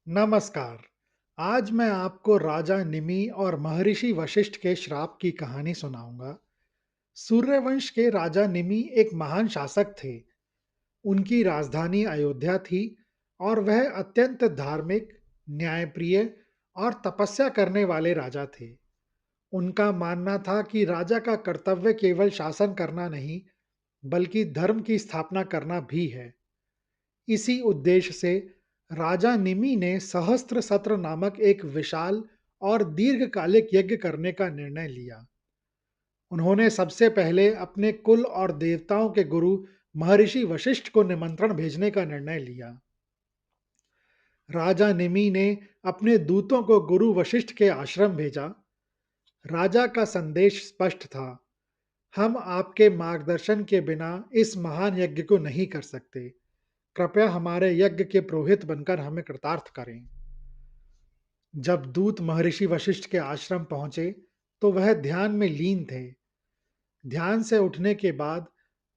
नमस्कार। आज मैं आपको राजा निमि और महर्षि वशिष्ठ के श्राप की कहानी सुनाऊंगा। सूर्यवंश के राजा निमि एक महान शासक थे। उनकी राजधानी अयोध्या थी और वह अत्यंत धार्मिक, न्यायप्रिय और तपस्या करने वाले राजा थे। उनका मानना था कि राजा का कर्तव्य केवल शासन करना नहीं, बल्कि धर्म की स्थापना करना भी है। इसी उद्देश्य से राजा निमि ने सहस्त्र सत्र नामक एक विशाल और दीर्घकालिक यज्ञ करने का निर्णय लिया। उन्होंने सबसे पहले अपने कुल और देवताओं के गुरु महर्षि वशिष्ठ को निमंत्रण भेजने का निर्णय लिया। राजा निमि ने अपने दूतों को गुरु वशिष्ठ के आश्रम भेजा। राजा का संदेश स्पष्ट था: हम आपके मार्गदर्शन के बिना इस महान यज्ञ को नहीं कर सकते। कृपया हमारे यज्ञ के पुरोहित बनकर हमें कृतार्थ करें। जब दूत महर्षि वशिष्ठ के आश्रम पहुंचे, तो वह ध्यान में लीन थे। ध्यान से उठने के बाद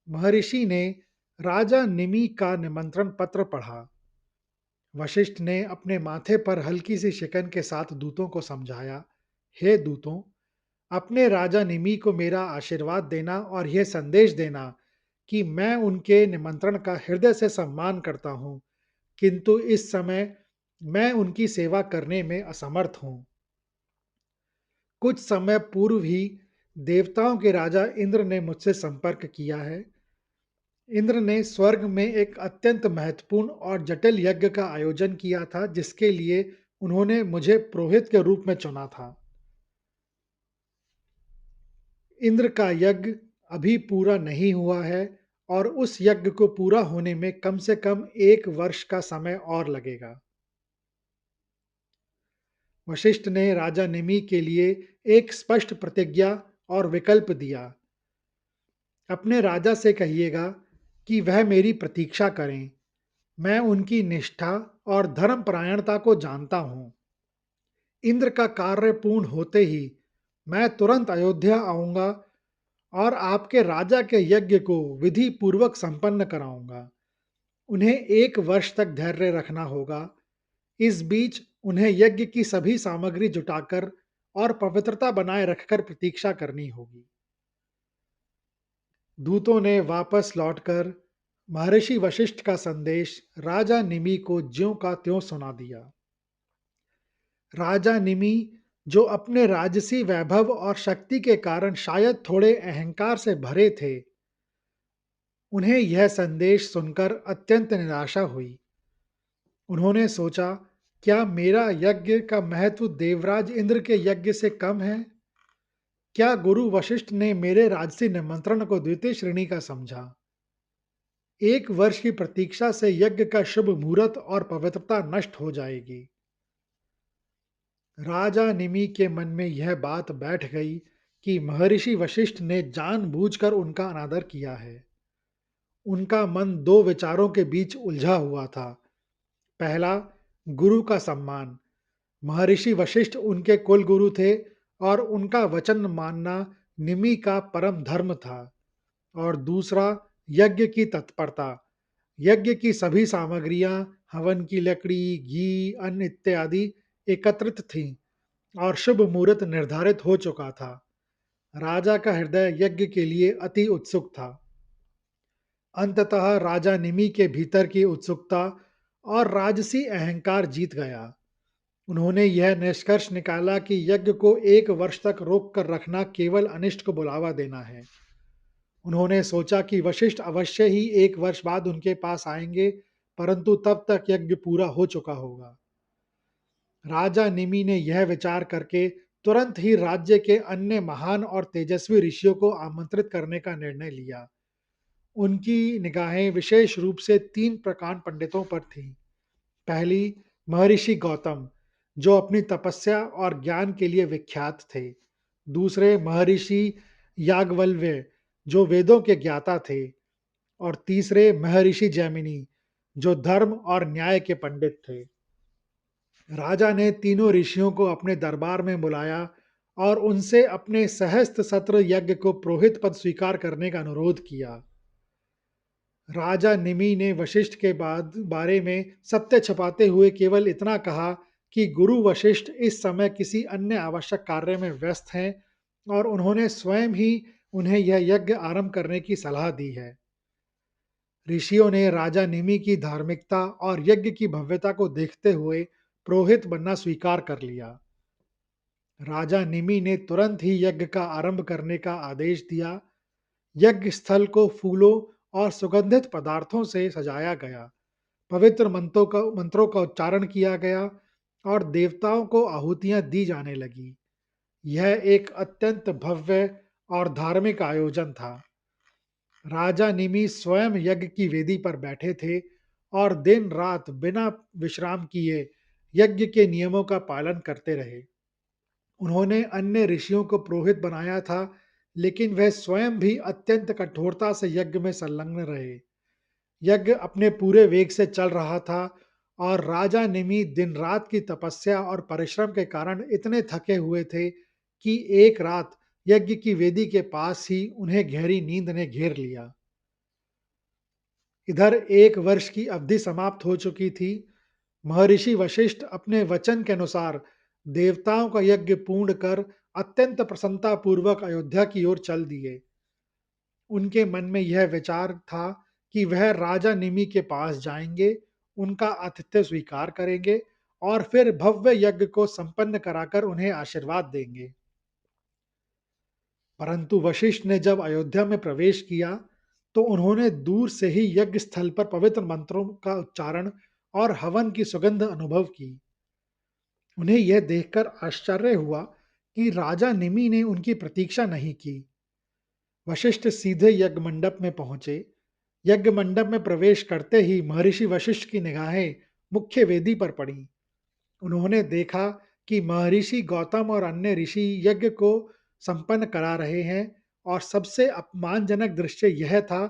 महर्षि ने राजा निमि का निमंत्रण पत्र पढ़ा। वशिष्ठ ने अपने माथे पर हल्की सी शिकन के साथ दूतों को समझाया: हे दूतों, अपने राजा निमि को मेरा आशीर्वाद देना और यह संदेश देना कि मैं उनके निमंत्रण का हृदय से सम्मान करता हूँ, किंतु इस समय मैं उनकी सेवा करने में असमर्थ हूँ। कुछ समय पूर्व ही देवताओं के राजा इंद्र ने मुझसे संपर्क किया है। इंद्र ने स्वर्ग में एक अत्यंत महत्वपूर्ण और जटिल यज्ञ का आयोजन किया था, जिसके लिए उन्होंने मुझे पुरोहित के रूप में चुना था। इंद्र का यज्ञ अभी पूरा नहीं हुआ है और उस यज्ञ को पूरा होने में कम से कम 1 वर्ष का समय और लगेगा। वशिष्ठ ने राजा निमि के लिए एक स्पष्ट प्रतिज्ञा और विकल्प दिया: अपने राजा से कहिएगा कि वह मेरी प्रतीक्षा करें। मैं उनकी निष्ठा और धर्मपरायणता को जानता हूँ। इंद्र का कार्य पूर्ण होते ही मैं तुरंत अयोध्या आऊंगा और आपके राजा के यज्ञ को विधि पूर्वक संपन्न कराऊंगा। उन्हें 1 वर्ष तक धैर्य रखना होगा। इस बीच उन्हें यज्ञ की सभी सामग्री जुटाकर और पवित्रता बनाए रखकर प्रतीक्षा करनी होगी। दूतों ने वापस लौटकर महर्षि वशिष्ठ का संदेश राजा निमि को ज्यों का त्यों सुना दिया। राजा निमि, जो अपने राजसी वैभव और शक्ति के कारण शायद थोड़े अहंकार से भरे थे, उन्हें यह संदेश सुनकर अत्यंत निराशा हुई। उन्होंने सोचा, क्या मेरा यज्ञ का महत्व देवराज इंद्र के यज्ञ से कम है? क्या गुरु वशिष्ठ ने मेरे राजसी निमंत्रण को द्वितीय श्रेणी का समझा? 1 वर्ष की प्रतीक्षा से यज्ञ का शुभ मुहूर्त और पवित्रता नष्ट हो जाएगी। राजा निमि के मन में यह बात बैठ गई कि महर्षि वशिष्ठ ने जानबूझकर उनका अनादर किया है। उनका मन दो विचारों के बीच उलझा हुआ था। पहला, गुरु का सम्मान। महर्षि वशिष्ठ उनके कुल गुरु थे और उनका वचन मानना निमि का परम धर्म था। और दूसरा, यज्ञ की तत्परता। यज्ञ की सभी सामग्रियां, हवन की लकड़ी, घी, अन्न इत्यादि एकत्रित थीं और शुभ मुहूर्त निर्धारित हो चुका था। राजा का हृदय यज्ञ के लिए अति उत्सुक था। अंततः राजा निमि के भीतर की उत्सुकता और राजसी अहंकार जीत गया। उन्होंने यह निष्कर्ष निकाला कि यज्ञ को 1 वर्ष तक रोक कर रखना केवल अनिष्ट को बुलावा देना है। उन्होंने सोचा कि वशिष्ठ अवश्य ही 1 वर्ष बाद उनके पास आएंगे, परंतु तब तक यज्ञ पूरा हो चुका होगा। राजा निमि ने यह विचार करके तुरंत ही राज्य के अन्य महान और तेजस्वी ऋषियों को आमंत्रित करने का निर्णय लिया। उनकी निगाहें विशेष रूप से 3 प्रकांड पंडितों पर थीं। पहली, महर्षि गौतम, जो अपनी तपस्या और ज्ञान के लिए विख्यात थे। दूसरे, महर्षि याज्ञवल्क्य, जो वेदों के ज्ञाता थे। और तीसरे, महर्षि जैमिनी, जो धर्म और न्याय के पंडित थे। राजा ने तीनों ऋषियों को अपने दरबार में बुलाया और उनसे अपने सहस्त्र सत्र यज्ञ को पुरोहित पद स्वीकार करने का अनुरोध किया। राजा निमि ने वशिष्ठ के बारे में सत्य छिपाते हुए केवल इतना कहा कि गुरु वशिष्ठ इस समय किसी अन्य आवश्यक कार्य में व्यस्त हैं और उन्होंने स्वयं ही उन्हें यह यज्ञ आरंभ करने की सलाह दी है। ऋषियों ने राजा निमि की धार्मिकता और यज्ञ की भव्यता को देखते हुए पुरोहित बनना स्वीकार कर लिया। राजा निमि ने तुरंत ही यज्ञ का आरंभ करने का आदेश दिया। यज्ञ स्थल को फूलों और सुगंधित पदार्थों से सजाया गया। पवित्र मंत्रों का उच्चारण किया गया और देवताओं को आहुतियां दी जाने लगी। यह एक अत्यंत भव्य और धार्मिक आयोजन था। राजा निमि स्वयं यज्ञ की वेदी पर बैठे थे और दिन रात बिना विश्राम किए यज्ञ के नियमों का पालन करते रहे। उन्होंने अन्य ऋषियों को पुरोहित बनाया था, लेकिन वह स्वयं भी अत्यंत कठोरता से यज्ञ में संलग्न रहे। यज्ञ अपने पूरे वेग से चल रहा था और राजा निमि दिन रात की तपस्या और परिश्रम के कारण इतने थके हुए थे कि एक रात यज्ञ की वेदी के पास ही उन्हें गहरी नींद ने घेर लिया। इधर 1 वर्ष की अवधि समाप्त हो चुकी थी। महर्षि वशिष्ठ अपने वचन के अनुसार देवताओं का यज्ञ पूर्ण कर अत्यंत प्रसन्नता पूर्वक अयोध्या की ओर चल दिए। उनके मन में यह विचार था कि वह राजा निमि के पास जाएंगे, उनका आतिथ्य स्वीकार करेंगे और फिर भव्य यज्ञ को संपन्न कराकर उन्हें आशीर्वाद देंगे। परंतु वशिष्ठ ने जब अयोध्या में प्रवेश किया, तो उन्होंने दूर से ही यज्ञ स्थल पर पवित्र मंत्रों का उच्चारण और हवन की सुगंध अनुभव की। उन्हें यह देखकर आश्चर्य हुआ कि राजा निमि ने उनकी प्रतीक्षा नहीं की। वशिष्ठ सीधे यज्ञ मंडप में पहुंचे। यज्ञ मंडप में प्रवेश करते ही महर्षि वशिष्ठ की निगाहें मुख्य वेदी पर पड़ी। उन्होंने देखा कि महर्षि गौतम और अन्य ऋषि यज्ञ को संपन्न करा रहे हैं और सबसे अपमानजनक दृश्य यह था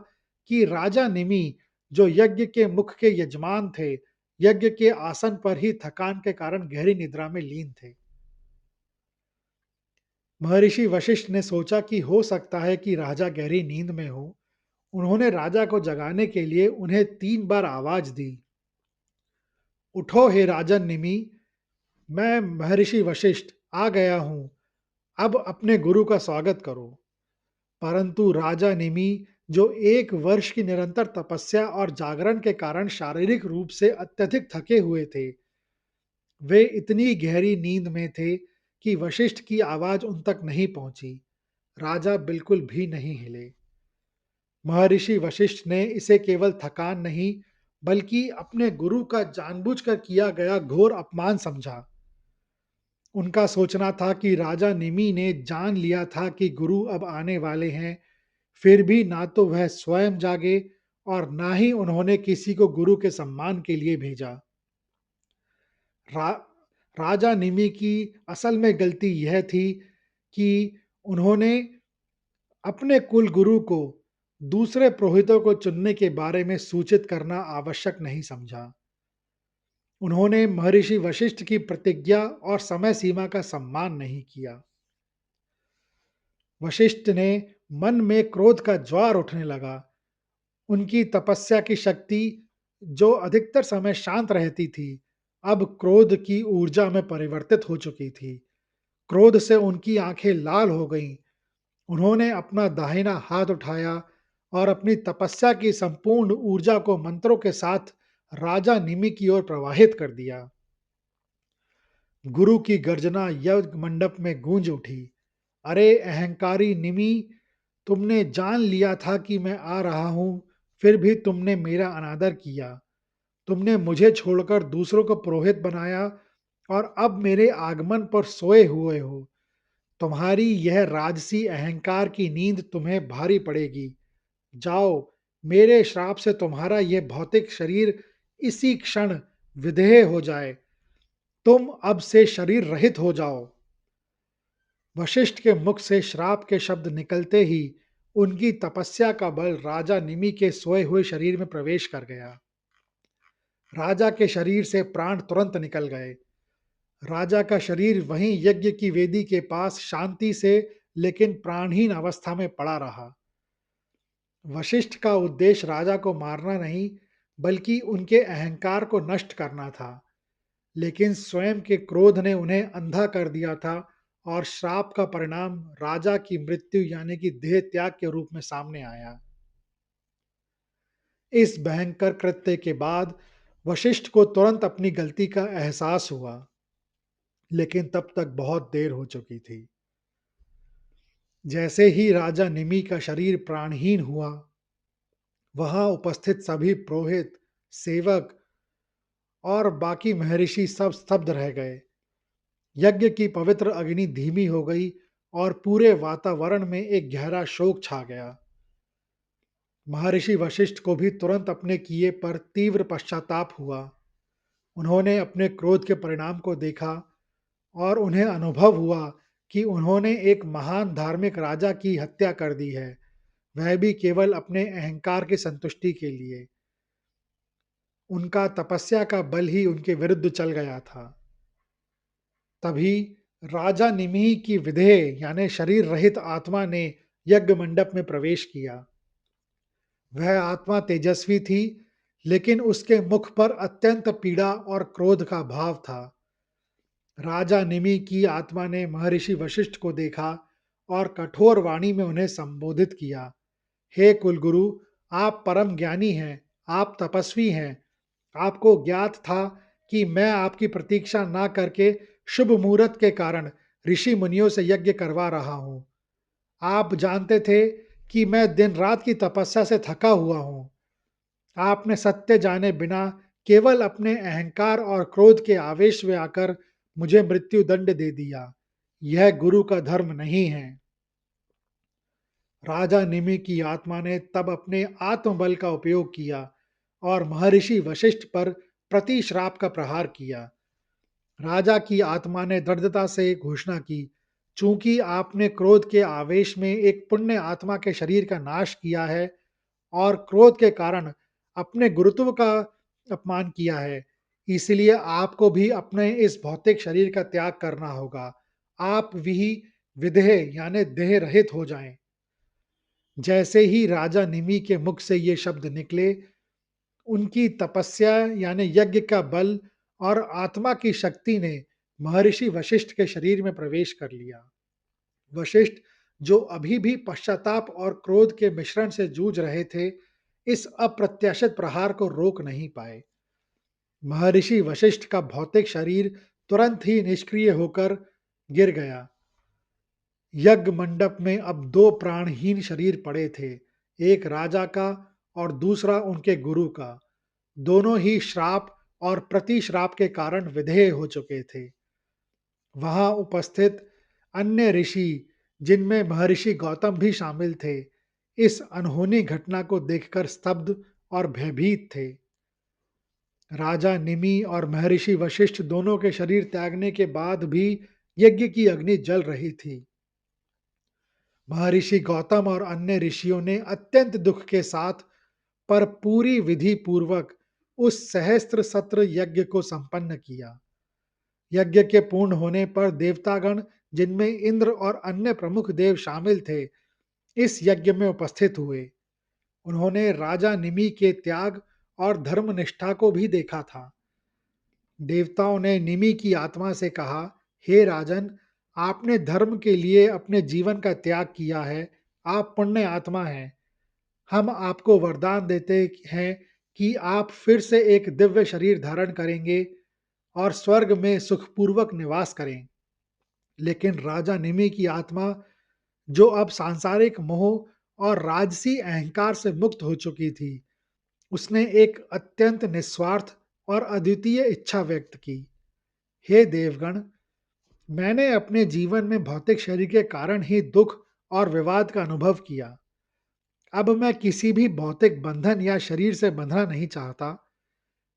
कि राजा निमि, जो यज्ञ के मुख्य के यजमान थे, यज्ञ के आसन पर ही थकान के कारण गहरी निद्रा में लीन थे। महर्षि वशिष्ठ ने सोचा कि हो सकता है कि राजा गहरी नींद में हो। उन्होंने राजा को जगाने के लिए उन्हें 3 बार आवाज दी। उठो हे राजन निमि, मैं महर्षि वशिष्ठ आ गया हूँ। अब अपने गुरु का स्वागत करो। परंतु राजा निमि, जो 1 वर्ष की निरंतर तपस्या और जागरण के कारण शारीरिक रूप से अत्यधिक थके हुए थे, वे इतनी गहरी नींद में थे कि वशिष्ठ की आवाज उन तक नहीं पहुंची। राजा बिल्कुल भी नहीं हिले। महर्षि वशिष्ठ ने इसे केवल थकान नहीं, बल्कि अपने गुरु का जानबूझकर किया गया घोर अपमान समझा। उनका सोचना था कि राजा निमि ने जान लिया था कि गुरु अब आने वाले हैं, फिर भी ना तो वह स्वयं जागे और ना ही उन्होंने किसी को गुरु के सम्मान के लिए भेजा। रा, राजा निमि की असल में गलती यह थी कि उन्होंने अपने कुल गुरु को दूसरे पुरोहितों को चुनने के बारे में सूचित करना आवश्यक नहीं समझा। उन्होंने महर्षि वशिष्ठ की प्रतिज्ञा और समय सीमा का सम्मान नहीं किया। वशिष्ठ ने मन में क्रोध का ज्वार उठने लगा। उनकी तपस्या की शक्ति, जो अधिकतर समय शांत रहती थी, अब क्रोध की ऊर्जा में परिवर्तित हो चुकी थी। क्रोध से उनकी आंखें लाल हो गईं। उन्होंने अपना दाहिना हाथ उठाया और अपनी तपस्या की संपूर्ण ऊर्जा को मंत्रों के साथ राजा निमि की ओर प्रवाहित कर दिया। गुरु की गर्जना यज्ञ मंडप में गूंज उठी। अरे अहंकारी निमि, तुमने जान लिया था कि मैं आ रहा हूं, फिर भी तुमने मेरा अनादर किया। तुमने मुझे छोड़कर दूसरों को पुरोहित बनाया और अब मेरे आगमन पर सोए हुए हो। तुम्हारी यह राजसी अहंकार की नींद तुम्हें भारी पड़ेगी। जाओ, मेरे श्राप से तुम्हारा यह भौतिक शरीर इसी क्षण विदेह हो जाए। तुम अब से शरीर रहित हो जाओ। वशिष्ठ के मुख से श्राप के शब्द निकलते ही उनकी तपस्या का बल राजा निमि के सोए हुए शरीर में प्रवेश कर गया। राजा के शरीर से प्राण तुरंत निकल गए। राजा का शरीर वहीं यज्ञ की वेदी के पास शांति से लेकिन प्राणहीन अवस्था में पड़ा रहा। वशिष्ठ का उद्देश्य राजा को मारना नहीं, बल्कि उनके अहंकार को नष्ट करना था। लेकिन स्वयं के क्रोध ने उन्हें अंधा कर दिया था और श्राप का परिणाम राजा की मृत्यु यानी कि देह त्याग के रूप में सामने आया। इस भयंकर कृत्य के बाद वशिष्ठ को तुरंत अपनी गलती का एहसास हुआ, लेकिन तब तक बहुत देर हो चुकी थी। जैसे ही राजा निमि का शरीर प्राणहीन हुआ, वहां उपस्थित सभी पुरोहित, सेवक और बाकी महर्षि सब स्तब्ध रह गए। यज्ञ की पवित्र अग्नि धीमी हो गई और पूरे वातावरण में एक गहरा शोक छा गया। महर्षि वशिष्ठ को भी तुरंत अपने किए पर तीव्र पश्चाताप हुआ। उन्होंने अपने क्रोध के परिणाम को देखा और उन्हें अनुभव हुआ कि उन्होंने एक महान धार्मिक राजा की हत्या कर दी है, वह भी केवल अपने अहंकार की संतुष्टि के लिए। उनका तपस्या का बल ही उनके विरुद्ध चल गया था। तभी राजा निमि की विधेय यानी शरीर रहित आत्मा ने यज्ञ मंडप में प्रवेश किया। वह आत्मा तेजस्वी थी, लेकिन उसके मुख पर अत्यंत पीड़ा और क्रोध का भाव था। राजा निमि की आत्मा ने महर्षि वशिष्ठ को देखा और कठोर वाणी में उन्हें संबोधित किया। हे कुलगुरु, आप परम ज्ञानी हैं, आप तपस्वी हैं। आपको ज्ञात था कि मैं आपकी प्रतीक्षा ना करके शुभ मुहूर्त के कारण ऋषि मुनियों से यज्ञ करवा रहा हूँ। आप जानते थे कि मैं दिन रात की तपस्या से थका हुआ हूँ। आपने सत्य जाने बिना केवल अपने अहंकार और क्रोध के आवेश में आकर मुझे मृत्यु दंड दे दिया। यह गुरु का धर्म नहीं है। राजा निमि की आत्मा ने तब अपने आत्मबल का उपयोग किया और महर्षि वशिष्ठ पर प्रतिश्राप का प्रहार किया। राजा की आत्मा ने दृढ़ता से घोषणा की, चूंकि आपने क्रोध के आवेश में एक पुण्य आत्मा के शरीर का नाश किया है और क्रोध के कारण अपने गुरुत्व का अपमान किया है, इसलिए आपको भी अपने इस भौतिक शरीर का त्याग करना होगा। आप भी विदेह यानी देह रहित हो जाएं। जैसे ही राजा निमि के मुख से ये शब्द निकले, उनकी तपस्या यानी यज्ञ का बल और आत्मा की शक्ति ने महर्षि वशिष्ठ के शरीर में प्रवेश कर लिया। वशिष्ठ, जो अभी भी पश्चाताप और क्रोध के मिश्रण से जूझ रहे थे, इस अप्रत्याशित प्रहार को रोक नहीं पाए। महर्षि वशिष्ठ का भौतिक शरीर तुरंत ही निष्क्रिय होकर गिर गया। यज्ञ मंडप में अब दो प्राणहीन शरीर पड़े थे, एक राजा का और दूसरा उनके गुरु का। दोनों ही श्राप और प्रतिश्राप के कारण विधेय हो चुके थे। वहां उपस्थित अन्य ऋषि, जिनमें महर्षि गौतम भी शामिल थे, इस अनहोनी घटना को देखकर स्तब्ध और भयभीत थे। राजा निमि और महर्षि वशिष्ठ दोनों के शरीर त्यागने के बाद भी यज्ञ की अग्नि जल रही थी। महर्षि गौतम और अन्य ऋषियों ने अत्यंत दुख के साथ पर पूरी विधि पूर्वक उस सहस्त्र सत्र यज्ञ को संपन्न किया। यज्ञ के पूर्ण होने पर देवतागण, जिनमें इंद्र और अन्य प्रमुख देव शामिल थे, इस यज्ञ में उपस्थित हुए। उन्होंने राजा निमि के त्याग और धर्मनिष्ठा को भी देखा था। देवताओं ने निमि की आत्मा से कहा, हे राजन, आपने धर्म के लिए अपने जीवन का त्याग किया है। आप पुण्य आत्मा हैं। हम आपको वरदान देते हैं कि आप फिर से एक दिव्य शरीर धारण करेंगे और स्वर्ग में सुखपूर्वक निवास करें। लेकिन राजा निमि की आत्मा, जो अब सांसारिक मोह और राजसी अहंकार से मुक्त हो चुकी थी, उसने एक अत्यंत निस्वार्थ और अद्वितीय इच्छा व्यक्त की। हे देवगण, मैंने अपने जीवन में भौतिक शरीर के कारण ही दुख और विवाद का अनुभव किया। अब मैं किसी भी भौतिक बंधन या शरीर से बंधना नहीं चाहता।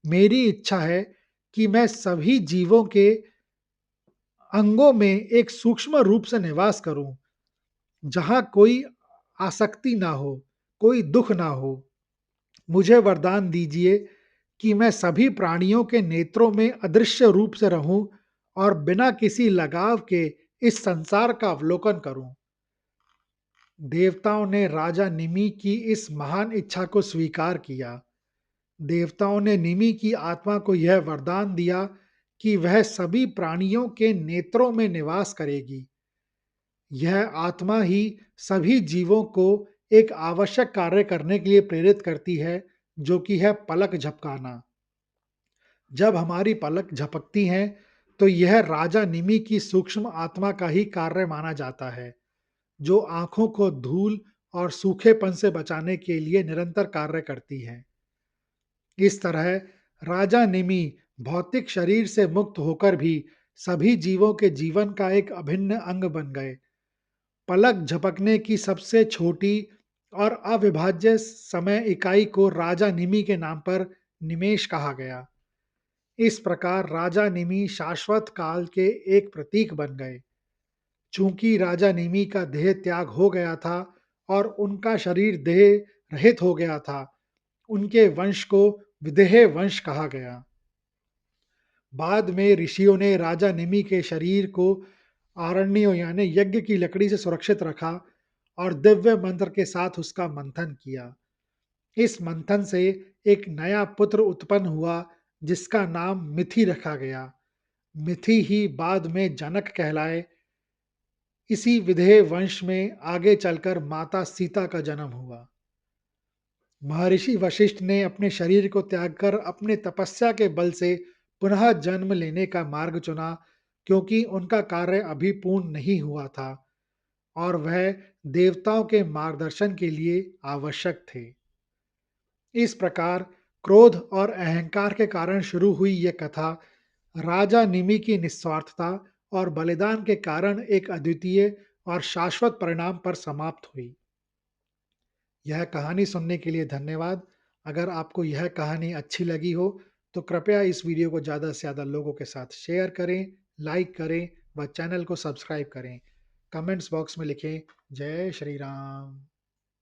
मेरी इच्छा है कि मैं सभी जीवों के अंगों में एक सूक्ष्म रूप से निवास करूं, जहां कोई आसक्ति ना हो, कोई दुख ना हो। मुझे वरदान दीजिए कि मैं सभी प्राणियों के नेत्रों में अदृश्य रूप से रहूं और बिना किसी लगाव के इस संसार का अवलोकन करूं। देवताओं ने राजा निमि की इस महान इच्छा को स्वीकार किया। देवताओं ने निमि की आत्मा को यह वरदान दिया कि वह सभी प्राणियों के नेत्रों में निवास करेगी। यह आत्मा ही सभी जीवों को एक आवश्यक कार्य करने के लिए प्रेरित करती है, जो कि है पलक झपकाना। जब हमारी पलक झपकती हैं, तो यह राजा निमि की सूक्ष्म आत्मा का ही कार्य माना जाता है, जो आँखों को धूल और सूखेपन से बचाने के लिए निरंतर कार्य करती है। इस तरह राजा निमि भौतिक शरीर से मुक्त होकर भी सभी जीवों के जीवन का एक अभिन्न अंग बन गए। पलक झपकने की सबसे छोटी और अविभाज्य समय इकाई को राजा निमि के नाम पर निमेष कहा गया। इस प्रकार राजा निमि शाश्वत काल के एक प्रतीक बन गए। चूंकि राजा निमि का देह त्याग हो गया था और उनका शरीर देह रहित हो गया था, उनके वंश को विदेह वंश कहा गया। बाद में ऋषियों ने राजा निमि के शरीर को आरण्यों यानी यज्ञ की लकड़ी से सुरक्षित रखा और दिव्य मंत्र के साथ उसका मंथन किया। इस मंथन से एक नया पुत्र उत्पन्न हुआ, जिसका नाम मिथि रखा गया। मिथि ही बाद में जनक कहलाए। इसी विदेह वंश में आगे चलकर माता सीता का जन्म हुआ। महर्षि वशिष्ठ ने अपने शरीर को त्याग कर अपने तपस्या के बल से पुनः जन्म लेने का मार्ग चुना, क्योंकि उनका कार्य अभी पूर्ण नहीं हुआ था और वह देवताओं के मार्गदर्शन के लिए आवश्यक थे। इस प्रकार क्रोध और अहंकार के कारण शुरू हुई यह कथा राजा निमि की निस्वार्थता और बलिदान के कारण एक अद्वितीय और शाश्वत परिणाम पर समाप्त हुई। यह कहानी सुनने के लिए धन्यवाद। अगर आपको यह कहानी अच्छी लगी हो, तो कृपया इस वीडियो को ज़्यादा से ज़्यादा लोगों के साथ शेयर करें, लाइक करें व चैनल को सब्सक्राइब करें। कमेंट्स बॉक्स में लिखें जय श्री राम।